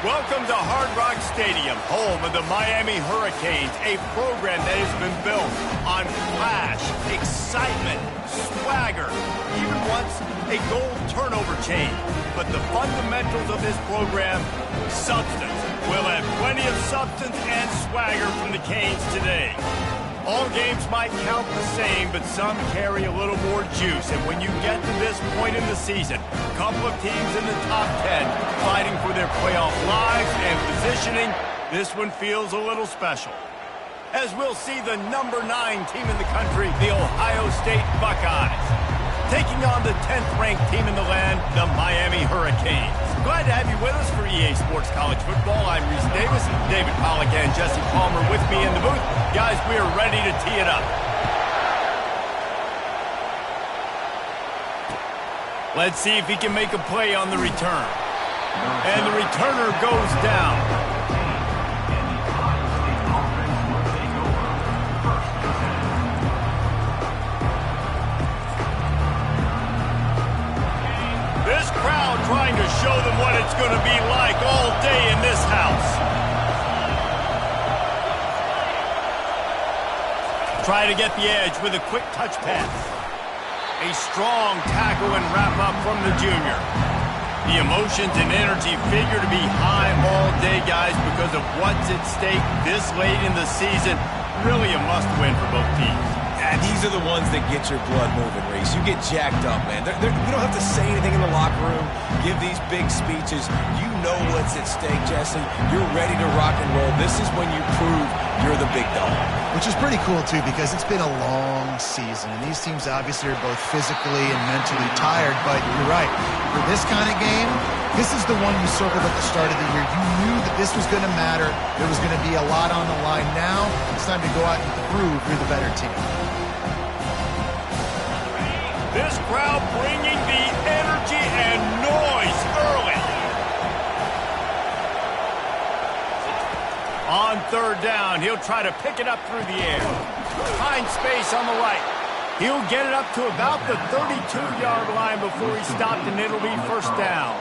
Welcome to Hard Rock Stadium, home of the Miami Hurricanes, a program that has been built on flash, excitement, swagger, even once a goal turnover chain. But the fundamentals of this program, substance. We'll have plenty of substance and swagger from the Canes today. All games might count the same, but some carry a little more juice. And when you get to this point in the season, a couple of teams in the top 10 fighting for their playoff lives and positioning, this one feels a little special. As we'll see the number 9 team in the country, the Ohio State Buckeyes, taking on the 10th-ranked team in the land, the Miami Hurricanes. Glad to have you with us for EA Sports College Football. I'm Reese Davis, David Pollack and Jesse Palmer with me in the booth. Guys, we are ready to tee it up. Let's see if he can make a play on the return. And the returner goes down. This crowd trying to show them what it's going to be like all day in this house. Try to get the edge with a quick touch pass. A strong tackle and wrap-up from the junior. The emotions and energy figure to be high all day, guys, because of what's at stake this late in the season. Really a must-win for both teams. Yeah, these are the ones that get your blood moving, Reese. You get jacked up, man. You don't have to say anything in the locker room, give these big speeches. You know what's at stake, Jesse. You're ready to rock and roll. This is when you prove you're the big dog. Which is pretty cool, too, because it's been a long season. And these teams obviously are both physically and mentally tired. But you're right. For this kind of game, this is the one you circled at the start of the year. You knew that this was going to matter. There was going to be a lot on the line. Now it's time to go out and prove you're the better team. This crowd bringing the energy and noise early. On third down, he'll try to pick it up through the air. Find space on the right. He'll get it up to about the 32-yard line before he stopped, and it'll be first down.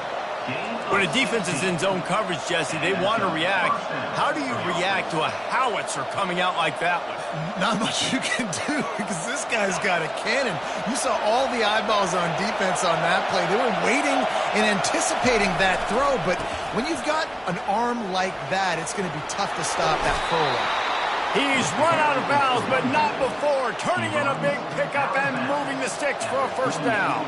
When a defense is in zone coverage, Jesse, they want to react. How do you react to a howitzer coming out like that one? Not much you can do because this guy's got a cannon. You saw all the eyeballs on defense on that play. They were waiting and anticipating that throw, but when you've got an arm like that, it's going to be tough to stop that throwaway. He's run out of bounds, but not before. Turning in a big pickup and moving the sticks for a first down.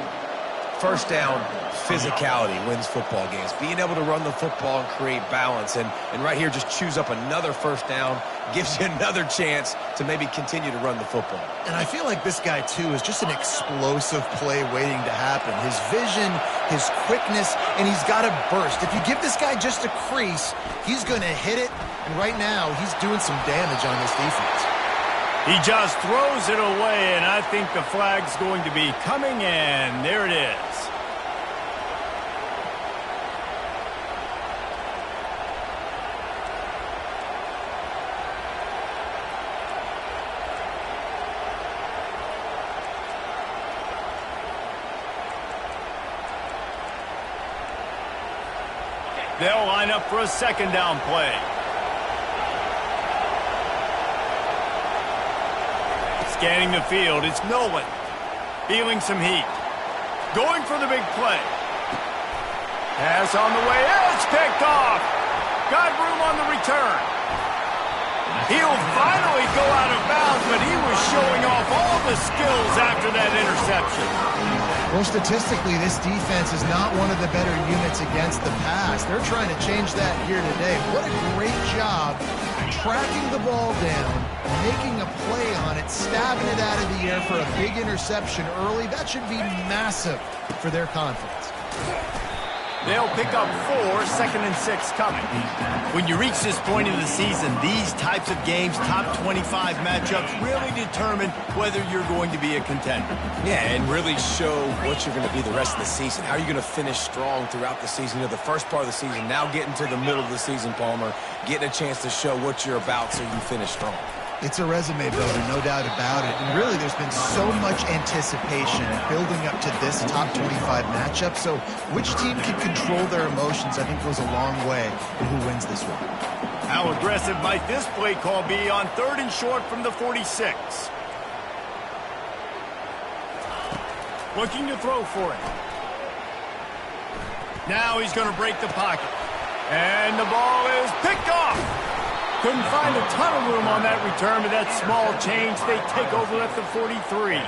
First down, physicality wins football games. Being able to run the football and create balance. And right here, just choose up another first down. Gives you another chance to maybe continue to run the football. And I feel like this guy, too, is just an explosive play waiting to happen. His vision, his quickness, and he's got a burst. If you give this guy just a crease, he's going to hit it. And right now, he's doing some damage on this defense. He just throws it away, and I think the flag's going to be coming in. There it is. They'll line up for a second down play. Scanning the field, it's Nolan. Feeling some heat. Going for the big play. Pass on the way. It's picked off. Got room on the return. He'll finally go out of bounds, but he was showing off all the skills after that interception. Well, statistically, this defense is not one of the better units against the pass. They're trying to change that here today. What a great job tracking the ball down, making a play on it, stabbing it out of the air for a big interception early. That should be massive for their confidence. They'll pick up 4, second and 6 coming. When you reach this point in the season, these types of games, top 25 matchups, really determine whether you're going to be a contender. Yeah, and really show what you're going to be the rest of the season. How are you going to finish strong throughout the season? You know, the first part of the season, now getting to the middle of the season, Palmer, getting a chance to show what you're about so you finish strong. It's a resume builder, no doubt about it. And really, there's been so much anticipation building up to this top 25 matchup. So which team can control their emotions, I think, goes a long way in who wins this one. How aggressive might this play call be on 3rd and short from the 46? Looking to throw for it. Now he's going to break the pocket. And the ball is picked off. Couldn't find a ton of room on that return, but that small change, they take over at the 43.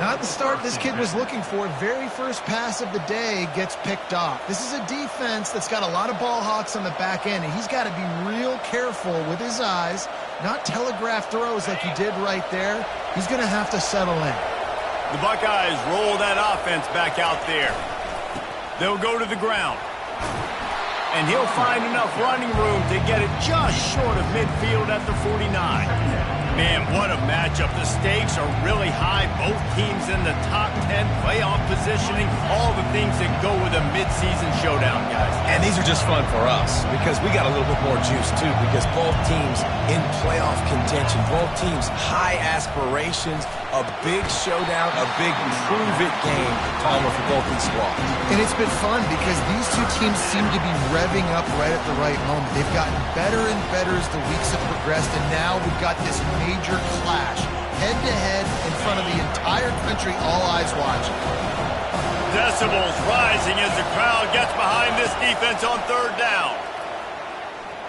Not the start this kid was looking for. Very first pass of the day gets picked off. This is a defense that's got a lot of ball hawks on the back end, and he's got to be real careful with his eyes, not telegraph throws like he did right there. He's going to have to settle in. The Buckeyes roll that offense back out there. They'll go to the ground. And he'll find enough running room to get it just short of midfield at the 49. Man, what a matchup. The stakes are really high. Both teams in the top 10, playoff positioning, all the things that go with a midseason showdown, guys. And these are just fun for us because we got a little bit more juice, too, because both teams in playoff contention, both teams high aspirations, a big showdown, a big prove-it game, Palmer, for both these squads. And it's been fun because these two teams seem to be revving up right at the right moment. They've gotten better and better as the weeks have progressed, and now we've got this major clash, head-to-head in front of the entire country, all eyes watching. Decibels rising as the crowd gets behind this defense on 3rd down.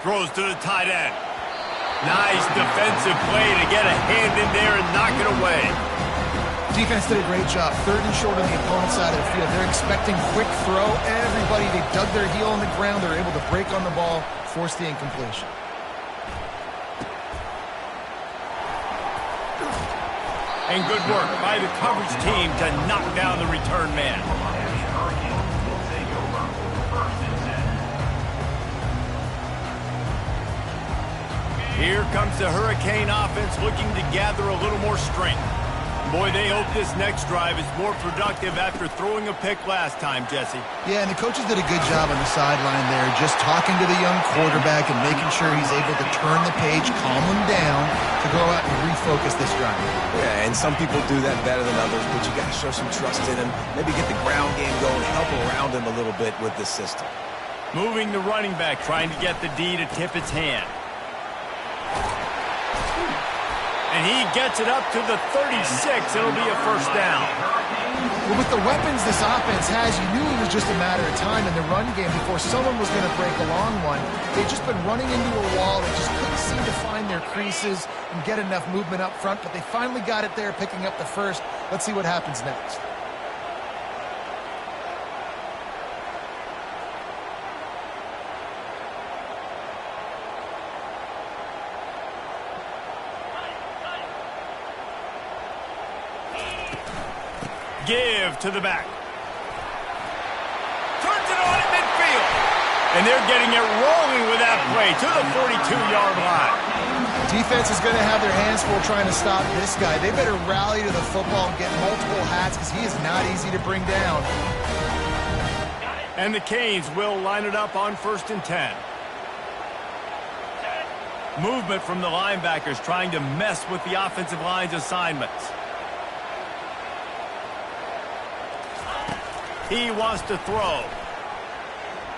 Throws to the tight end. Nice defensive play to get a hand in there and knock it away. Defense did a great job. 3rd and short on the opponent's side of the field. They're expecting quick throw. Everybody, they dug their heel on the ground. They're able to break on the ball, force the incompletion. And good work by the coverage team to knock down the return man. Here comes the Hurricane offense looking to gather a little more strength. Boy, they hope this next drive is more productive after throwing a pick last time, Jesse. Yeah, and the coaches did a good job on the sideline there, just talking to the young quarterback and making sure he's able to turn the page, calm him down, to go out and refocus this drive. Yeah, and some people do that better than others, but you got to show some trust in him, maybe get the ground game going, help around him a little bit with this system. Moving the running back, trying to get the D to tip its hand. And he gets it up to the 36. It'll be a first down. Well, with the weapons this offense has, you knew it was just a matter of time in the run game before someone was going to break a long one. They've just been running into a wall. They just couldn't seem to find their creases and get enough movement up front, but they finally got it there, picking up the first. Let's see what happens next. Give to the back. Turns it on at midfield. And they're getting it rolling with that play to the 42-yard line. Defense is going to have their hands full trying to stop this guy. They better rally to the football and get multiple hats because he is not easy to bring down. And the Canes will line it up on 1st and 10. Movement from the linebackers trying to mess with the offensive line's assignments. He wants to throw.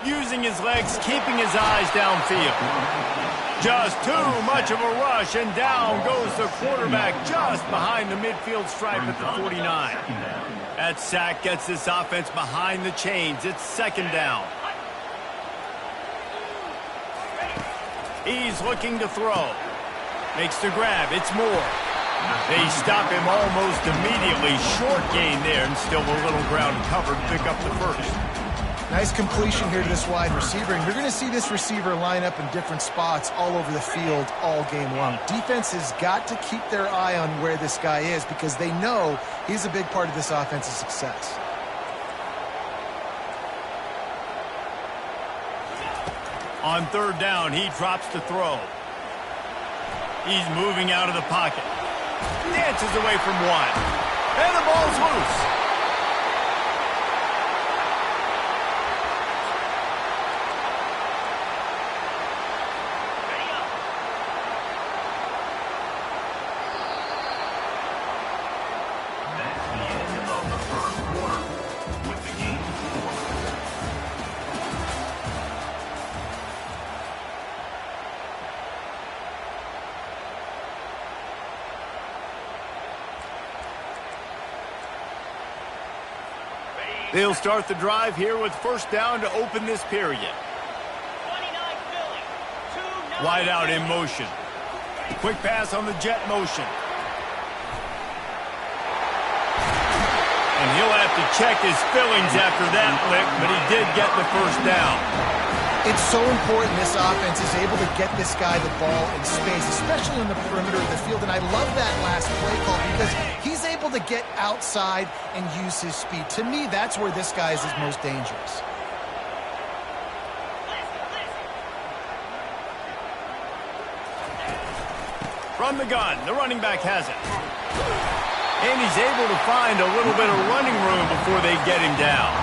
Using his legs, keeping his eyes downfield. Just too much of a rush, and down goes the quarterback just behind the midfield stripe at the 49. That sack gets this offense behind the chains. It's 2nd down. He's looking to throw. Makes the grab. It's Moore. They stop him almost immediately. Short gain there, and still a little ground covered. Pick up the first. Nice completion here to this wide receiver, and you're going to see this receiver line up in different spots all over the field all game long. Defense has got to keep their eye on where this guy is because they know he's a big part of this offense's success. On 3rd down, he drops to throw. He's moving out of the pocket. Dances away from one. And the ball's loose. He'll start the drive here with first down to open this period. Wide out in motion. Quick pass on the jet motion. And he'll have to check his fillings after that flick, but he did get the first down. It's so important this offense is able to get this guy the ball in space, especially on the perimeter of the field. And I love that last play call because he's able to get outside and use his speed. To me, that's where this guy is his most dangerous. From the gun, the running back has it. And he's able to find a little bit of running room before they get him down.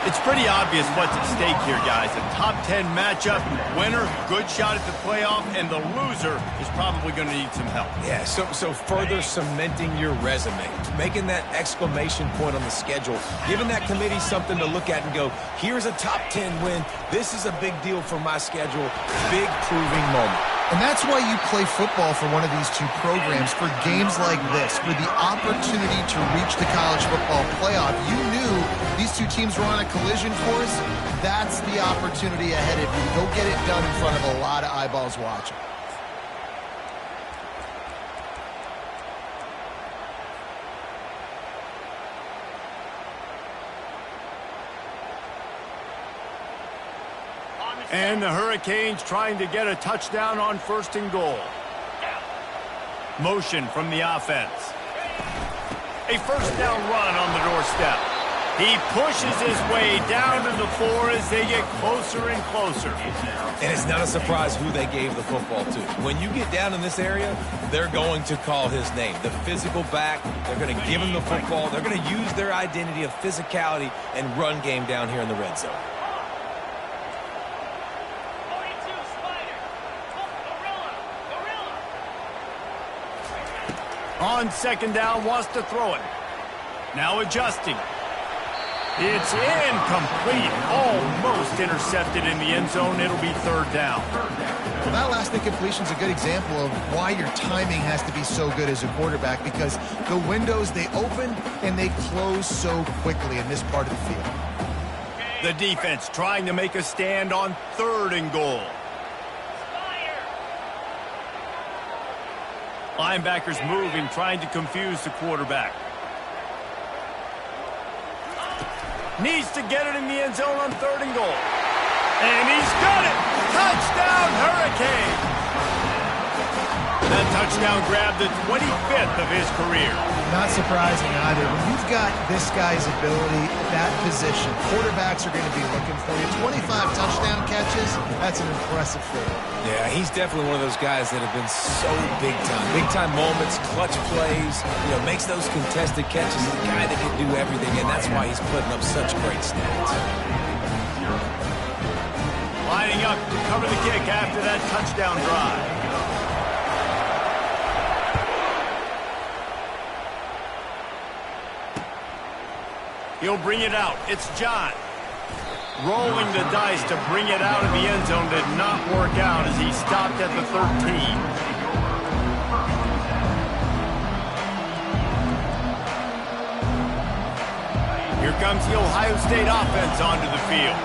It's pretty obvious what's at stake here, guys. A top 10 matchup, winner, good shot at the playoff, and the loser is probably going to need some help. Yeah, so further cementing your resume, making that exclamation point on the schedule, giving that committee something to look at and go, here's a top 10 win. This is a big deal for my schedule. Big proving moment. And that's why you play football for one of these two programs, for games like this, for the opportunity to reach the college football playoff. You knew these two teams were on a collision course. That's the opportunity ahead of you to go get it done in front of a lot of eyeballs watching. And the Hurricanes trying to get a touchdown on first and goal. Motion from the offense. A first down run on the doorstep. He pushes his way down to the floor as they get closer and closer. And it's not a surprise who they gave the football to. When you get down in this area, they're going to call his name. The physical back, they're going to give him the football. They're going to use their identity of physicality and run game down here in the red zone. On second down, wants to throw it. Now adjusting. It's incomplete. Almost intercepted in the end zone. It'll be third down. Well, that last incompletion is a good example of why your timing has to be so good as a quarterback, because the windows, they open and they close so quickly in this part of the field. The defense trying to make a stand on third and goal. Linebackers moving, trying to confuse the quarterback. Needs to get it in the end zone on third and goal. And he's got it! Touchdown, Hurricane! That touchdown grabbed the 25th of his career. Not surprising either. When you've got this guy's ability at that position, quarterbacks are going to be looking for you. 25 touchdown catches, that's an impressive feat. Yeah, he's definitely one of those guys that have been so big time. Big time moments, clutch plays, makes those contested catches. He's a guy that can do everything, and that's why he's putting up such great stats. Lining up to cover the kick after that touchdown drive. He'll bring it out. It's John. Rolling the dice to bring it out of the end zone did not work out as he stopped at the 13. Here comes the Ohio State offense onto the field.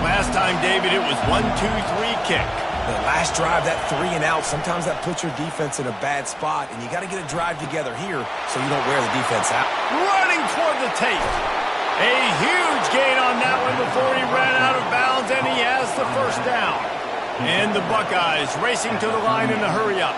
Last time, David, it was 1-2-3 kick. The last drive, that 3 and out, sometimes that puts your defense in a bad spot, and you got to get a drive together here so you don't wear the defense out. Running toward the tape. A huge gain on that one before he ran out of bounds, and he has the first down. And the Buckeyes racing to the line in a hurry-up.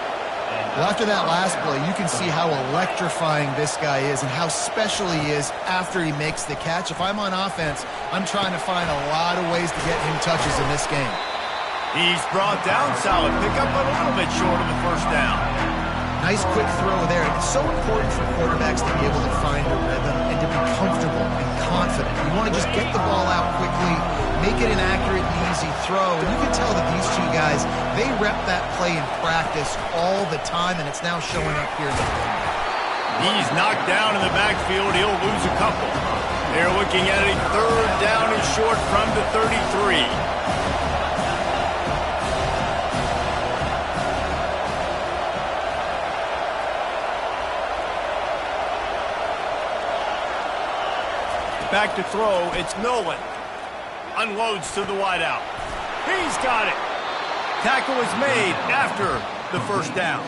Well, after that last play, you can see how electrifying this guy is and how special he is after he makes the catch. If I'm on offense, I'm trying to find a lot of ways to get him touches in this game. He's brought down solid pickup, but a little bit short of the first down. Nice quick throw there. It's so important for quarterbacks to be able to find a rhythm and to be comfortable and confident. You want to just get the ball out quickly, make it an accurate and easy throw. And you can tell that these two guys, they rep that play in practice all the time, and it's now showing up here in the game. He's knocked down in the backfield. He'll lose a couple. They're looking at a third down and short from the 33. back to throw. It's Nolan. Unloads to the wideout. He's got it. Tackle is made after the first down.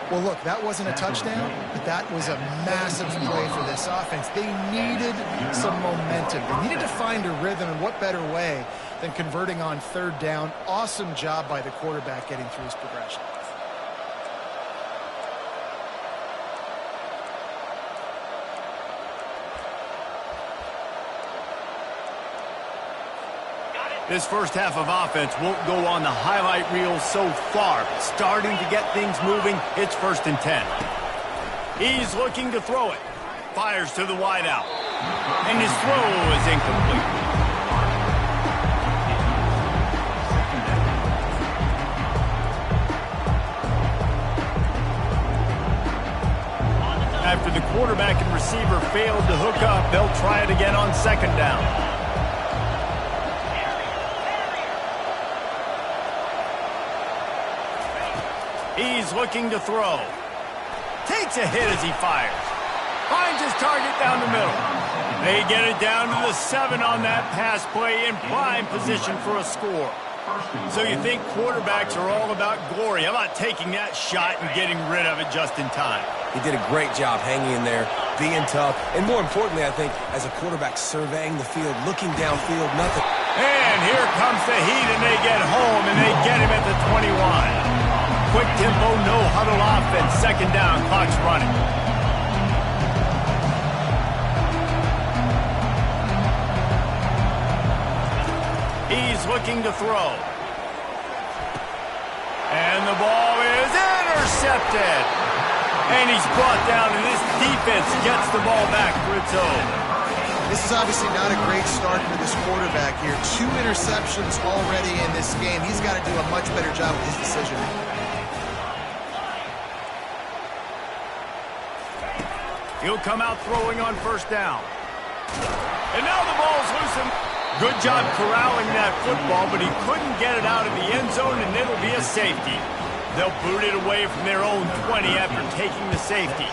Well, look, that wasn't a touchdown, but that was a massive play for this offense. They needed some momentum. They needed to find a rhythm, and what better way than converting on third down. Awesome job by the quarterback getting through his progression. This first half of offense won't go on the highlight reel so far. Starting to get things moving, it's 1st and 10. He's looking to throw it. Fires to the wideout. And his throw is incomplete. After the quarterback and receiver failed to hook up, they'll try it again on 2nd down. He's looking to throw. Takes a hit as he fires. Finds his target down the middle. They get it down to the 7 on that pass play in prime position for a score. So you think quarterbacks are all about glory. How about taking that shot and getting rid of it just in time? He did a great job hanging in there, being tough, and more importantly, I think, as a quarterback surveying the field, looking downfield, nothing. And here comes the heat, and they get home, and they get him at the 21. Quick tempo, no huddle offense. 2nd down, clock's running. He's looking to throw. And the ball is intercepted. And he's brought down, and this defense gets the ball back for its own. This is obviously not a great start for this quarterback here. 2 interceptions already in this game. He's got to do a much better job with his decision. He'll come out throwing on 1st down. And now the ball's loosened. Good job corralling that football, but he couldn't get it out of the end zone, and it'll be a safety. They'll boot it away from their own 20 after taking the safety.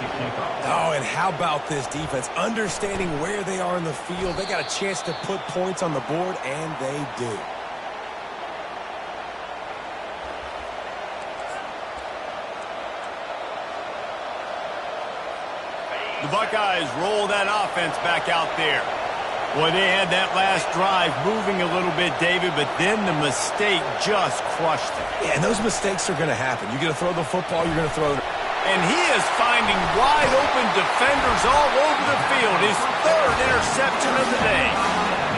Oh, and how about this defense? Understanding where they are in the field. They got a chance to put points on the board, and they do. The Buckeyes roll that offense back out there. Boy, they had that last drive moving a little bit, David, but then the mistake just crushed it. Yeah, and those mistakes are going to happen. You're going to throw the football, you're going to throw it. And he is finding wide-open defenders all over the field. His 3rd interception of the day.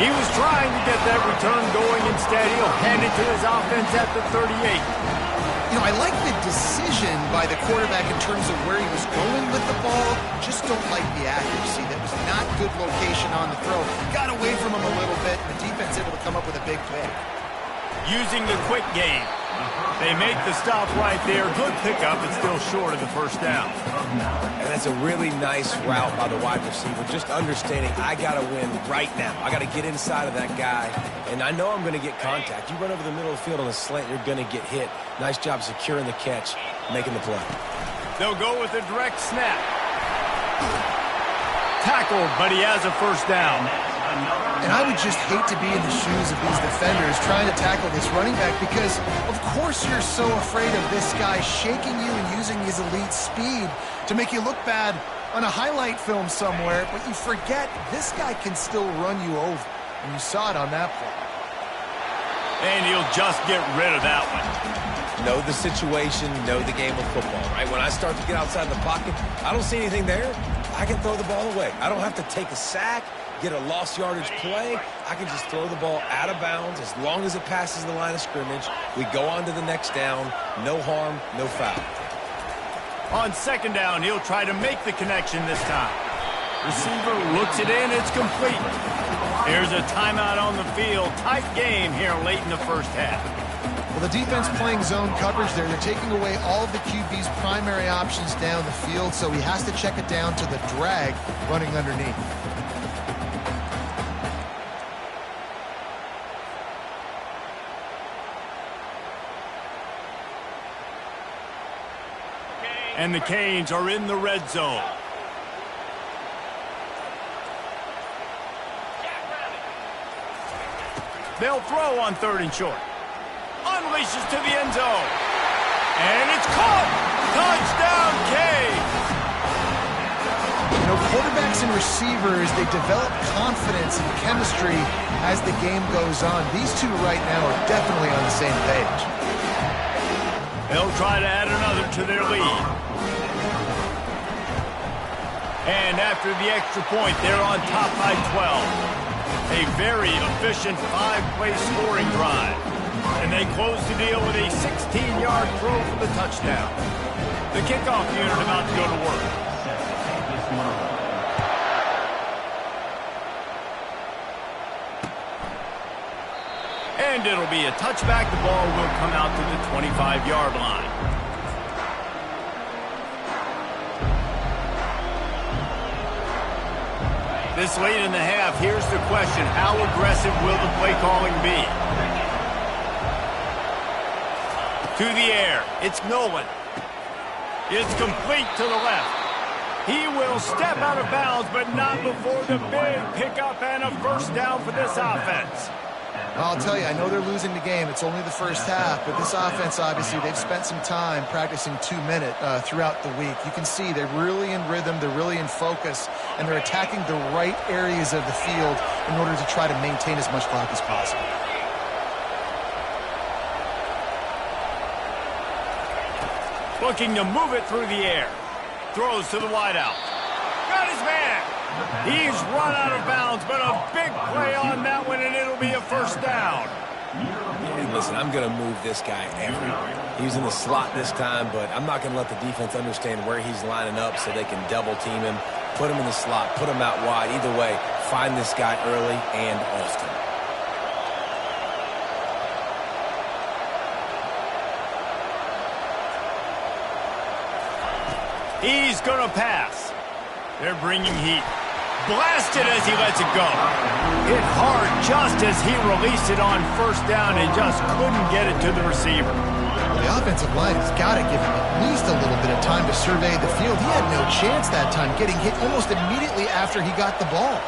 He was trying to get that return going. Instead, he'll hand it to his offense at the 38. You know, I like the decision by the quarterback in terms of where he was going with the ball. Just don't like the accuracy. That was not good location on the throw. Got away from him a little bit, and the defense able to come up with a big pick. Using the quick game. They make the stop right there. Good pickup, but still short of the 1st down. And that's a really nice route by the wide receiver. Just understanding I got to win right now. I got to get inside of that guy. And I know I'm going to get contact. You run over the middle of the field on a slant, you're going to get hit. Nice job securing the catch, making the play. They'll go with a direct snap. Tackled, but he has a 1st down. And I would just hate to be in the shoes of these defenders trying to tackle this running back because, of course, you're so afraid of this guy shaking you and using his elite speed to make you look bad on a highlight film somewhere, but you forget this guy can still run you over, and you saw it on that play. And he'll just get rid of that one. Know the situation, know the game of football, right? When I start to get outside the pocket, I don't see anything there. I can throw the ball away. I don't have to take a sack, get a lost yardage play. I can just throw the ball out of bounds as long as it passes the line of scrimmage. We go on to the next down. No harm, no foul. On 2nd down, he'll try to make the connection this time. Receiver looks it in. It's complete. Here's a timeout on the field. Tight game here late in the 1st half. Well, the defense playing zone coverage there. They're taking away all of the QB's primary options down the field, so he has to check it down to the drag running underneath. And the Canes are in the red zone. They'll throw on 3rd and short. Unleashes to the end zone. And it's caught! Touchdown, Cade! You know, quarterbacks and receivers, they develop confidence and chemistry as the game goes on. These two right now are definitely on the same page. They'll try to add another to their lead. And after the extra point, they're on top by 12. A very efficient 5-play scoring drive. And they close the deal with a 16-yard throw for the touchdown. The kickoff unit about to go to work. And it'll be a touchback. The ball will come out to the 25-yard line. This late in the half, here's the question. How aggressive will the play calling be? To the air. It's Nolan. It's complete to the left. He will step out of bounds, but not before the big pickup and a first down for this offense. Well, I'll tell you, I know they're losing the game. It's only the first half, but this offense, obviously, they've spent some time practicing 2-minute throughout the week. You can see they're really in rhythm, they're really in focus, and they're attacking the right areas of the field in order to try to maintain as much clock as possible. Looking to move it through the air. Throws to the wideout. Got his man. He's run out of bounds, but a big play on that one, and it'll be a first down. Hey, listen, I'm going to move this guy everywhere. He's in the slot this time, but I'm not going to let the defense understand where he's lining up so they can double team him, put him in the slot, put him out wide. Either way, find this guy early and often. He's going to pass. They're bringing heat. Blasted as he lets it go. Hit hard just as he released it on first down and just couldn't get it to the receiver. Well, the offensive line has got to give him at least a little bit of time to survey the field. He had no chance that time, getting hit almost immediately after he got the ball.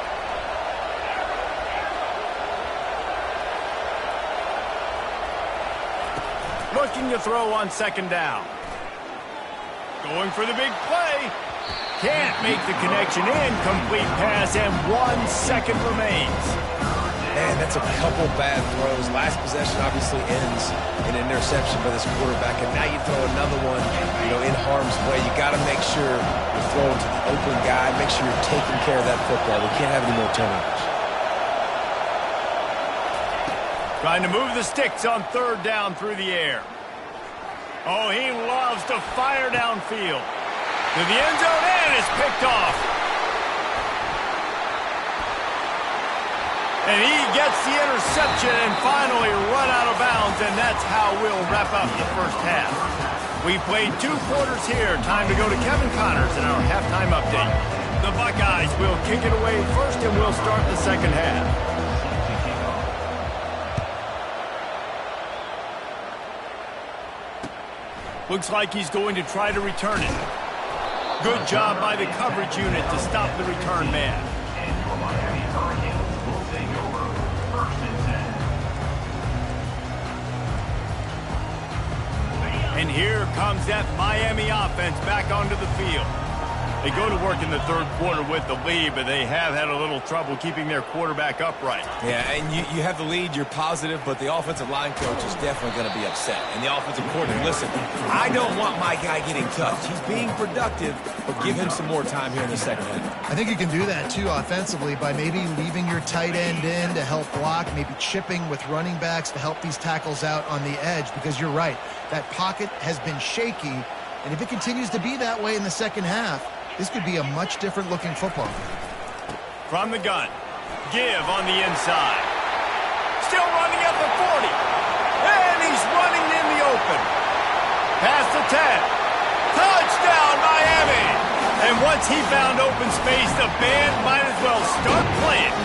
Looking to throw on 2nd down. Going for the big play. Can't make the connection. Incomplete pass, and 1 second remains. Man, that's a couple bad throws. Last possession obviously ends in an interception by this quarterback, and now you throw another one, in harm's way. You got to make sure you're throwing to the open guy. Make sure you're taking care of that football. We can't have any more turnovers. Trying to move the sticks on 3rd down through the air. Oh, he loves to fire downfield. To the end zone, and it's picked off. And he gets the interception and finally run out of bounds, and that's how we'll wrap up the first half. We played 2 quarters here. Time to go to Kevin Connors in our halftime update. The Buckeyes will kick it away first, and we'll start the second half. Looks like he's going to try to return it. Good job by the coverage unit to stop the return man. And here comes that Miami offense back onto the field. They go to work in the 3rd quarter with the lead, but they have had a little trouble keeping their quarterback upright. Yeah, and you have the lead, you're positive, but the offensive line coach is definitely going to be upset. And the offensive coordinator, listen, I don't want my guy getting touched. He's being productive, but give him some more time here in the second half. I think you can do that, too, offensively, by maybe leaving your tight end in to help block, maybe chipping with running backs to help these tackles out on the edge, because you're right, that pocket has been shaky, and if it continues to be that way in the second half, this could be a much different-looking football. From the gun, give on the inside. Still running at the 40. And he's running in the open. Past the 10. Touchdown, Miami. And once he found open space, the band might as well start playing.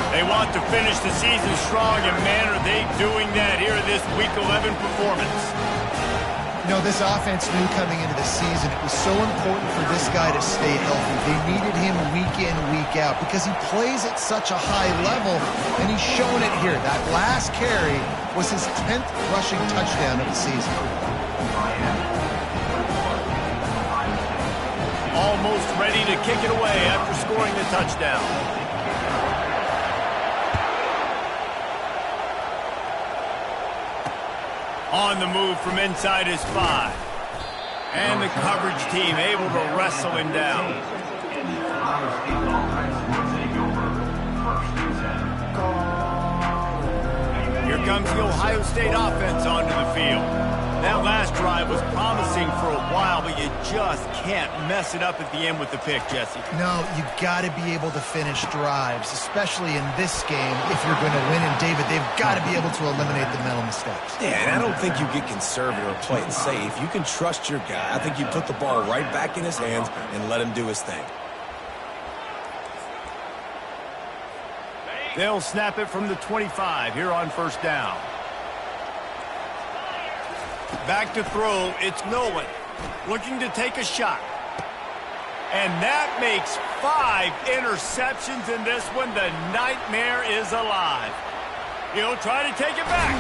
They want to finish the season strong, and man, are they doing that here in this Week 11 performance. You know, this offense knew coming into the season it was so important for this guy to stay healthy. They needed him week in, week out because he plays at such a high level, and he's shown it here. That last carry was his 10th rushing touchdown of the season. Almost ready to kick it away after scoring the touchdown. On the move from inside his 5. And the coverage team able to wrestle him down. Here comes the Ohio State offense onto the field. That last drive was promising for a while, but you just can't mess it up at the end with the pick, Jesse. No, you got to be able to finish drives, especially in this game if you're going to win. And, David, they've got to be able to eliminate the mental mistakes. Yeah, and I don't think you get conservative or play it safe. You can trust your guy. I think you put the ball right back in his hands and let him do his thing. They'll snap it from the 25 here on first down. Back to throw, it's Nolan, looking to take a shot. And that makes 5 interceptions in this one. The nightmare is alive. He'll try to take it back.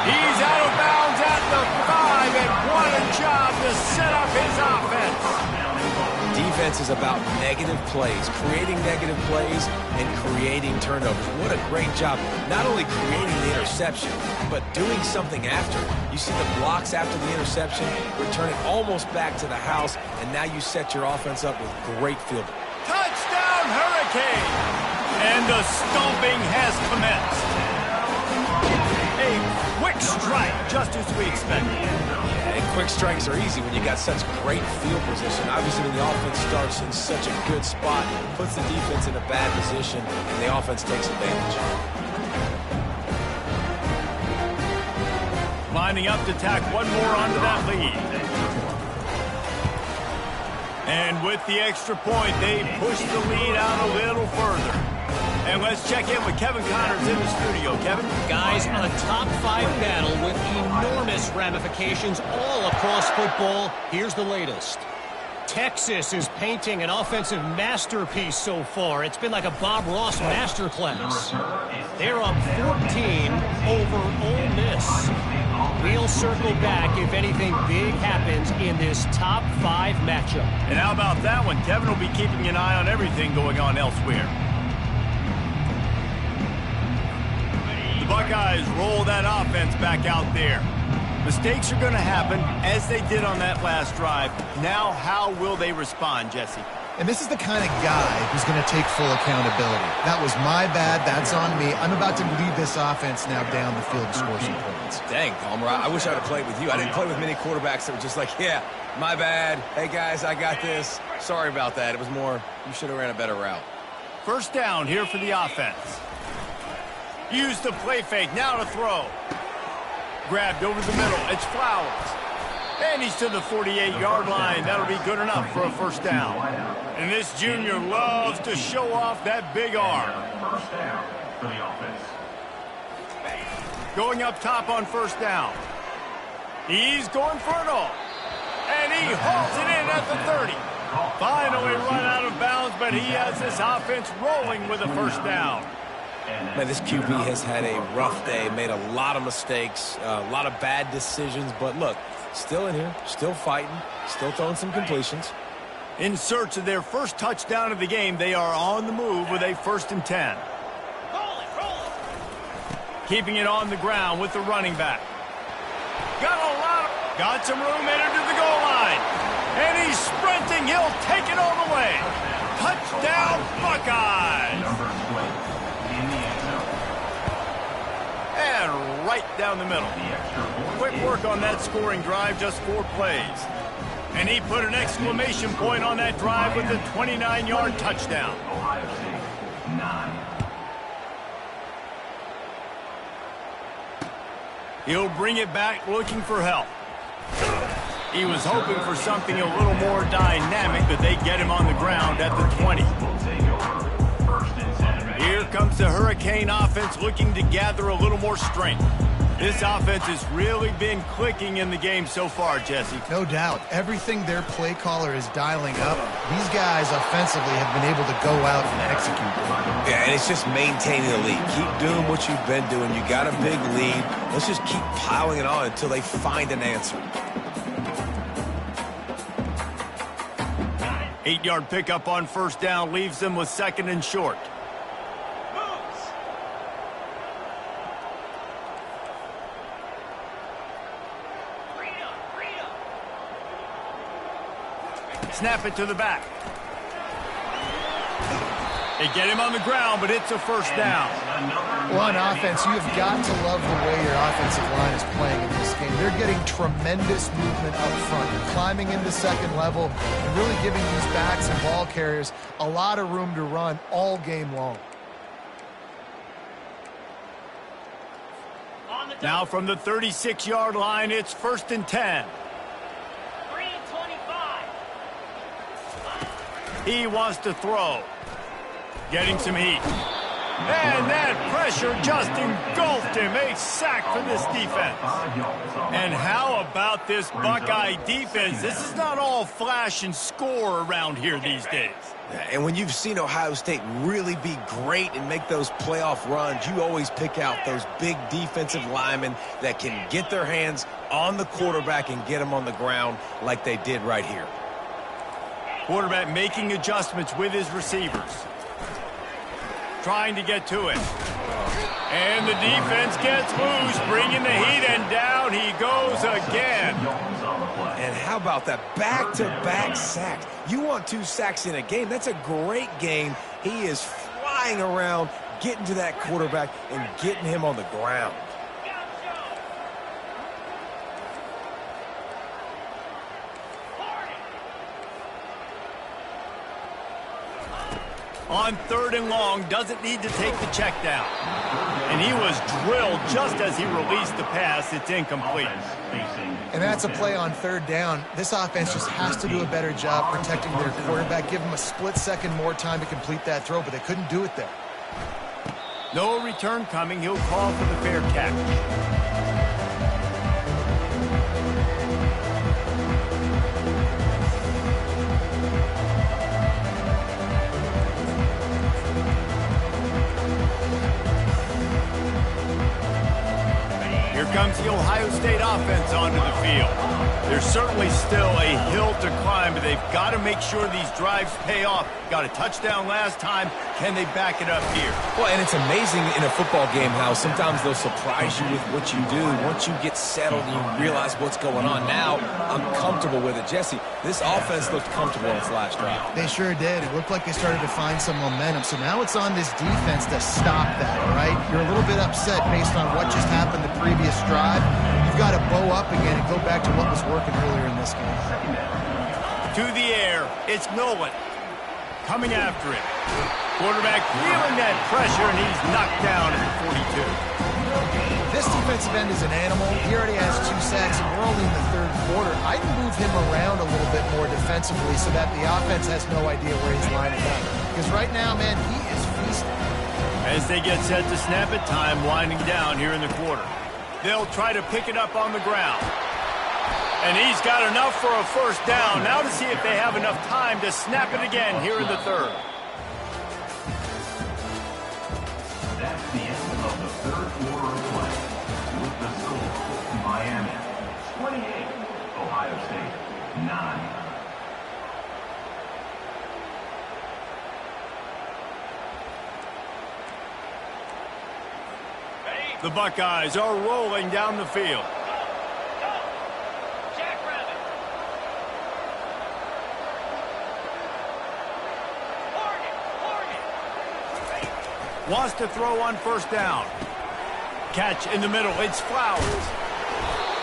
He's out of bounds at the 5, and what a job to set up his offense. Defense is about negative plays, creating negative plays and creating turnovers. What a great job, not only creating the interception, but doing something after. You see the blocks after the interception, return it almost back to the house, and now you set your offense up with great fielding. Touchdown, Hurricane! And the stomping has commenced. A quick strike, just as we expected. And quick strikes are easy when you got such great field position. Obviously, when the offense starts in such a good spot, puts the defense in a bad position, and the offense takes advantage. Lining up to tack one more onto that lead. And with the extra point, they push the lead out a little further. And let's check in with Kevin Connors in the studio. Kevin? Guys, a top 5 battle with enormous ramifications all across football. Here's the latest. Texas is painting an offensive masterpiece so far. It's been like a Bob Ross masterclass. They're up 14 over Ole Miss. We'll circle back if anything big happens in this top 5 matchup. And how about that one? Kevin will be keeping an eye on everything going on elsewhere. The Buckeyes roll that offense back out there. Mistakes are going to happen, as they did on that last drive. Now, how will they respond, Jesse? And this is the kind of guy who's going to take full accountability. That was my bad. That's on me. I'm about to lead this offense now down the field and score some points. Dang, Palmer, I wish I would have played with you. I didn't play with many quarterbacks that were just like, yeah, my bad. Hey, guys, I got this. Sorry about that. It was more, you should have ran a better route. First down here for the offense. Use the play fake. Now to throw. Grabbed over the middle. It's Flowers. And he's to the 48-yard line. That'll be good enough for a first down. And this junior loves to show off that big arm. First down for the offense. Going up top on first down. He's going for it all. And he hauls it in at the 30. Finally run out of bounds, but he has this offense rolling with a first down. Man, this QB has had a rough day, made a lot of mistakes, a lot of bad decisions, but look, still in here, still fighting, still throwing some completions. In search of their first touchdown of the game, they are on the move with a 1st and 10. Keeping it on the ground with the running back. Got some room entered to the goal line. And he's sprinting. He'll take it all the way. Touchdown, Buckeyes. And right down the middle. Quick work on that scoring drive, just 4 plays. And he put an exclamation point on that drive with a 29-yard touchdown. He'll bring it back looking for help. He was hoping for something a little more dynamic, but they get him on the ground at the 20. Here comes the Hurricane offense looking to gather a little more strength. This offense has really been clicking in the game so far, Jesse. No doubt. Everything their play caller is dialing up, these guys offensively have been able to go out and execute. Yeah, and it's just maintaining the lead. Keep doing what you've been doing. You got a big lead. Let's just keep piling it on until they find an answer. 8-yard pickup on first down leaves them with 2nd and short. Snap it to the back. They get him on the ground, but it's a first down. Well, on offense, you have got to love the way your offensive line is playing in this game. They're getting tremendous movement up front. They're climbing into second level and really giving these backs and ball carriers a lot of room to run all game long. Now from the 36-yard line, it's 1st and 10. He wants to throw. Getting some heat. And that pressure just engulfed him. A sack for this defense. And how about this Buckeye defense? This is not all flash and score around here these days. And when you've seen Ohio State really be great and make those playoff runs, you always pick out those big defensive linemen that can get their hands on the quarterback and get him on the ground like they did right here. Quarterback making adjustments with his receivers. Trying to get to it. And the defense gets loose, bringing the heat, and down he goes again. And how about that back-to-back sacks? You want 2 sacks in a game. That's a great game. He is flying around, getting to that quarterback and getting him on the ground. On 3rd and long, doesn't need to take the check down. And he was drilled just as he released the pass. It's incomplete. And that's a play on 3rd down. This offense just has to do a better job protecting their quarterback. Give him a split second more time to complete that throw, but they couldn't do it there. No return coming. He'll call for the fair catch. Here comes the Ohio State offense onto the field. There's certainly still a hill to climb, but they've got to make sure these drives pay off. Got a touchdown last time. Can they back it up here? Well, and it's amazing in a football game how sometimes they'll surprise you with what you do. Once you get settled and you realize what's going on, now I'm comfortable with it. Jesse, this offense looked comfortable in its last drive. They sure did. It looked like they started to find some momentum. So now it's on this defense to stop that, all right? You're a little bit upset based on what just happened the previous drive. You've got to bow up again and go back to what was working earlier in this game. To the air, it's Nolan coming after it. Quarterback feeling that pressure, and he's knocked down at the 42. This defensive end is an animal. He already has 2 sacks, and we're only in the 3rd quarter. I'd move him around a little bit more defensively so that the offense has no idea where he's lining up. Because right now, man, he is feasting. As they get set to snap it, time winding down here in the quarter. They'll try to pick it up on the ground. And he's got enough for a first down. Now to see if they have enough time to snap it again here in the 3rd. That's the end of the 3rd quarter of play. With the score, Miami 28, Ohio State 9. The Buckeyes are rolling down the field. Wants to throw on first down. Catch in the middle. It's Flowers.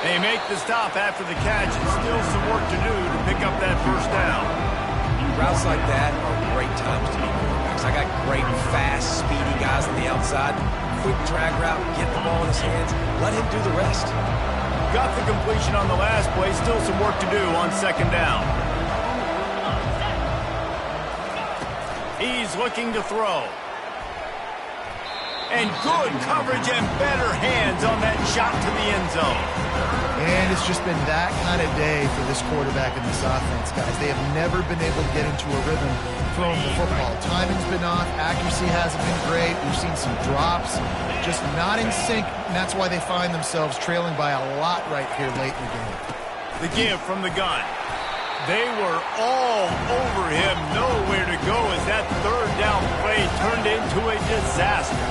They make the stop after the catch, and still some work to do to pick up that first down. Routes like that are great times to be quarterbacks. I got great, fast, speedy guys on the outside. Quick drag route, get the ball in his hands, let him do the rest. Got the completion on the last play. Still some work to do on second down. He's looking to throw. And good coverage and better hands on that shot to the end zone. And it's just been that kind of day for this quarterback and this offense, guys. They have never been able to get into a rhythm throwing the football. Timing's been off. Accuracy hasn't been great. We've seen some drops. Just not in sync, and that's why they find themselves trailing by a lot right here late in the game. The give from the gun. They were all over him. Nowhere to go as that third down play turned into a disaster.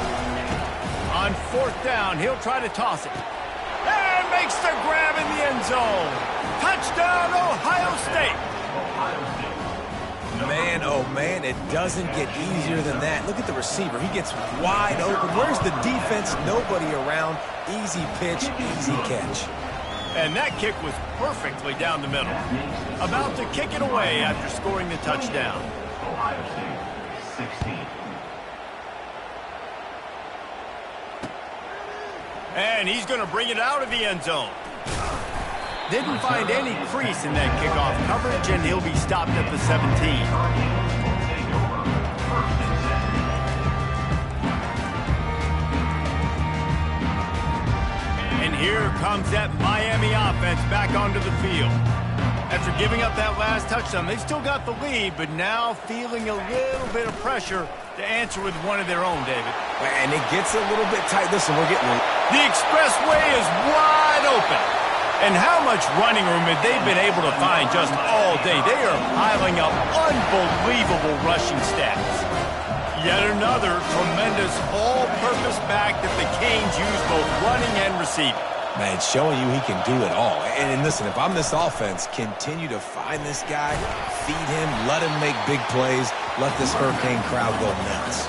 On fourth down, he'll try to toss it. And makes the grab in the end zone. Touchdown, Ohio State. Man, oh man, it doesn't get easier than that. Look at the receiver. He gets wide open. Where's the defense? Nobody around. Easy pitch, easy catch. And that kick was perfectly down the middle. About to kick it away after scoring the touchdown. Ohio State, 16. And he's going to bring it out of the end zone. Didn't find any crease in that kickoff coverage, and he'll be stopped at the 17. And here comes that Miami offense back onto the field. After giving up that last touchdown, they've still got the lead, but now feeling a little bit of pressure to answer with one of their own, David. And it gets a little bit tight. Listen, we're getting... The expressway is wide open. And how much running room have they been able to find just all day? They are piling up unbelievable rushing stats. Yet another tremendous all-purpose back that the Canes use both running and receiving. Man, showing you he can do it all. And listen, if I'm this offense, continue to find this guy, feed him, let him make big plays, let this Hurricane crowd go nuts.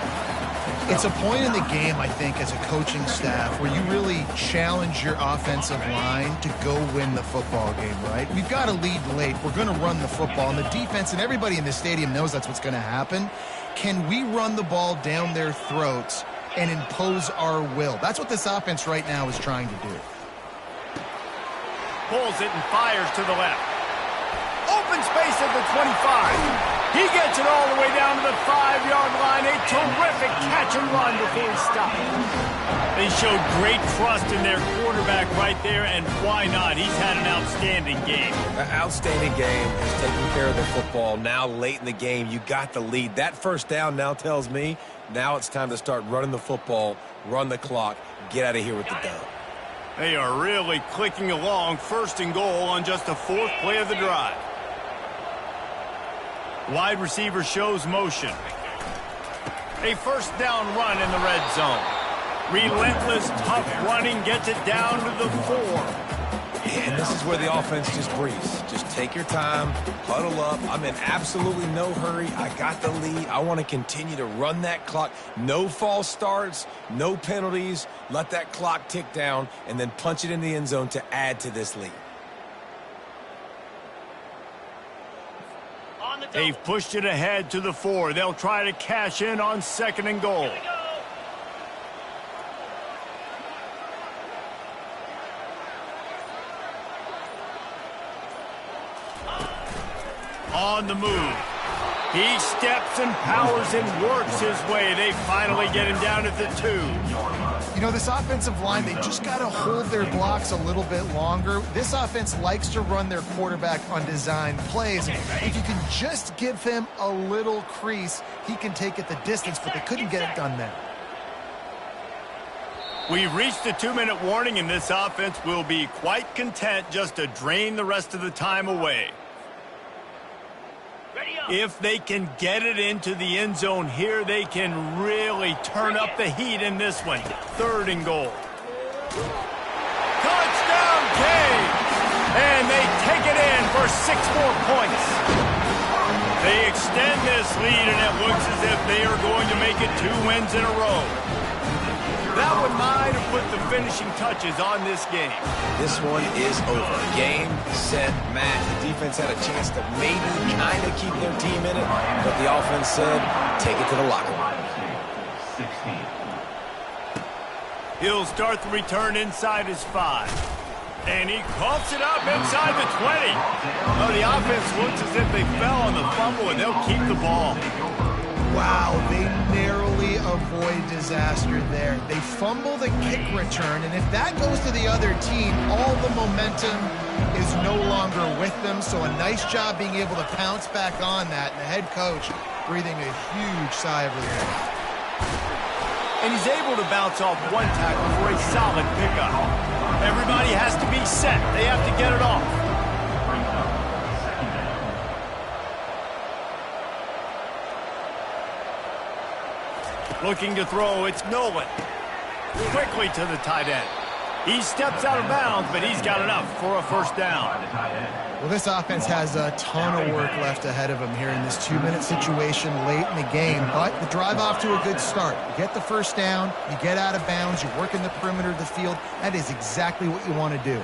It's a point in the game, I think, as a coaching staff where you really challenge your offensive line to go win the football game, right? We've got to lead late. We're going to run the football. And the defense and everybody in the stadium knows that's what's going to happen. Can we run the ball down their throats and impose our will? That's what this offense right now is trying to do. Pulls it and fires to the left. Open space at the 25. He gets it all the way down to the 5-yard line. A terrific catch and run before he stopped. They showed great trust in their quarterback right there, and why not? He's had an outstanding game. An outstanding game. He's taking care of the football. Now late in the game, you got the lead. That first down now tells me now it's time to start running the football, run the clock, get out of here with the dub. They are really clicking along. First and goal on just the fourth play of the drive. Wide receiver shows motion. A first down run in the red zone. Relentless, tough running gets it down to the 4. And this is where the offense just breathes. Just take your time, huddle up. I'm in absolutely no hurry. I got the lead. I want to continue to run that clock. No false starts, no penalties. Let that clock tick down and then punch it in the end zone to add to this lead. They've pushed it ahead to the 4. They'll try to cash in on second and goal. On the move. He steps and powers and works his way. They finally get him down at the 2. You know, this offensive line, they just got to hold their blocks a little bit longer. This offense likes to run their quarterback on design plays. If you can just give him a little crease, he can take it the distance, but they couldn't get it done now. We've reached the 2-minute warning, and this offense will be quite content just to drain the rest of the time away. If they can get it into the end zone here, they can really turn up the heat in this one. Third and goal. Touchdown, Canes! And they take it in for 6 more points. They extend this lead, and it looks as if they are going to make it 2 wins in a row. That one might have put the finishing touches on this game. This one is over. Game, set, match. The defense had a chance to maybe kind of keep their team in it, but the offense said, take it to the locker room. 16. He'll start the return inside his 5. And he coughs it up inside the 20. Oh, the offense looks as if they fell on the fumble, and they'll keep the ball. Wow, they narrowly avoid disaster there. They fumble the kick return, and if that goes to the other team, all the momentum is no longer with them. So a nice job being able to pounce back on that, and the head coach breathing a huge sigh of relief. And he's able to bounce off one tackle for a solid pickup. Everybody has to be set. They have to get it off. Looking to throw, it's Nolan. Quickly to the tight end. He steps out of bounds, but he's got enough for a first down. Well, this offense has a ton of work left ahead of them here in this 2-minute situation late in the game, but the drive off to a good start. You get the first down, you get out of bounds, you work in the perimeter of the field. That is exactly what you want to do.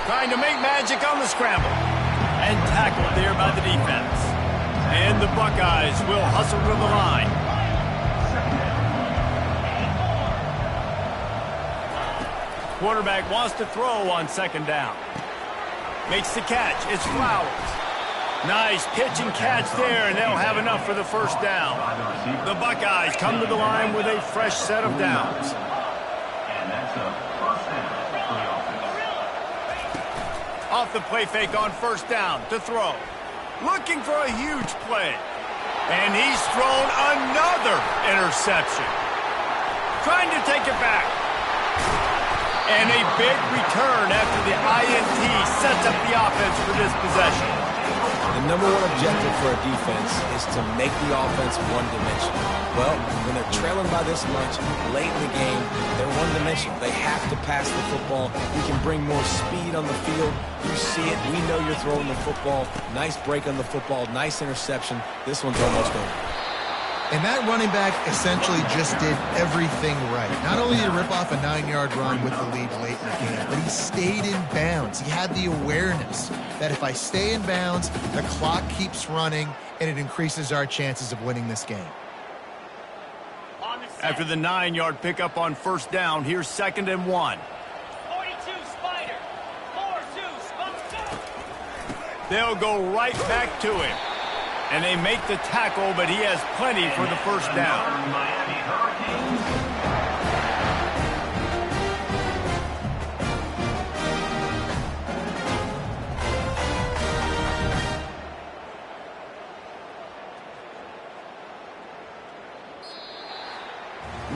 Trying to make magic on the scramble. And tackled there by the defense. And the Buckeyes will hustle to the line. Quarterback wants to throw on second down. Makes the catch. It's Flowers. Nice pitch and catch there, and they'll have enough for the first down. The Buckeyes come to the line with a fresh set of downs. And that's a first down for the offense. Off the play fake on first down to throw. Looking for a huge play. And he's thrown another interception. Trying to take it back. And a big return after the INT sets up the offense for this possession. The number one objective for a defense is to make the offense one-dimensional. Well, when they're trailing by this much late in the game, they're one-dimensional. They have to pass the football. You can bring more speed on the field. You see it. We know you're throwing the football. Nice break on the football. Nice interception. This one's almost over. And that running back essentially just did everything right. Not only did he rip off a 9-yard run with the lead late in the game, but he stayed in bounds. He had the awareness that if I stay in bounds, the clock keeps running, and it increases our chances of winning this game. After the 9-yard pickup on first down, here's 2nd and 1. 42 Spider. 4-2 Spider. They'll go right back to him. And they make the tackle, but he has plenty for the first down. Miami Hurricanes.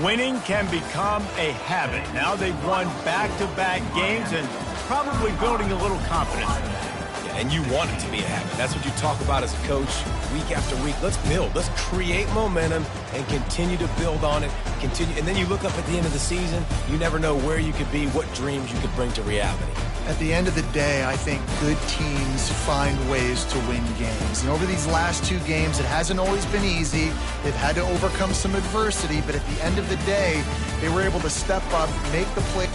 Winning can become a habit. Now they've won back-to-back games and probably building a little confidence. And you want it to be a habit. That's what you talk about as a coach week after week. Let's build. Let's create momentum and continue to build on it. Continue, and then you look up at the end of the season, you never know where you could be, what dreams you could bring to reality. At the end of the day, I think good teams find ways to win games. And over these last 2 games, it hasn't always been easy. They've had to overcome some adversity, but at the end of the day, they were able to step up, make the play.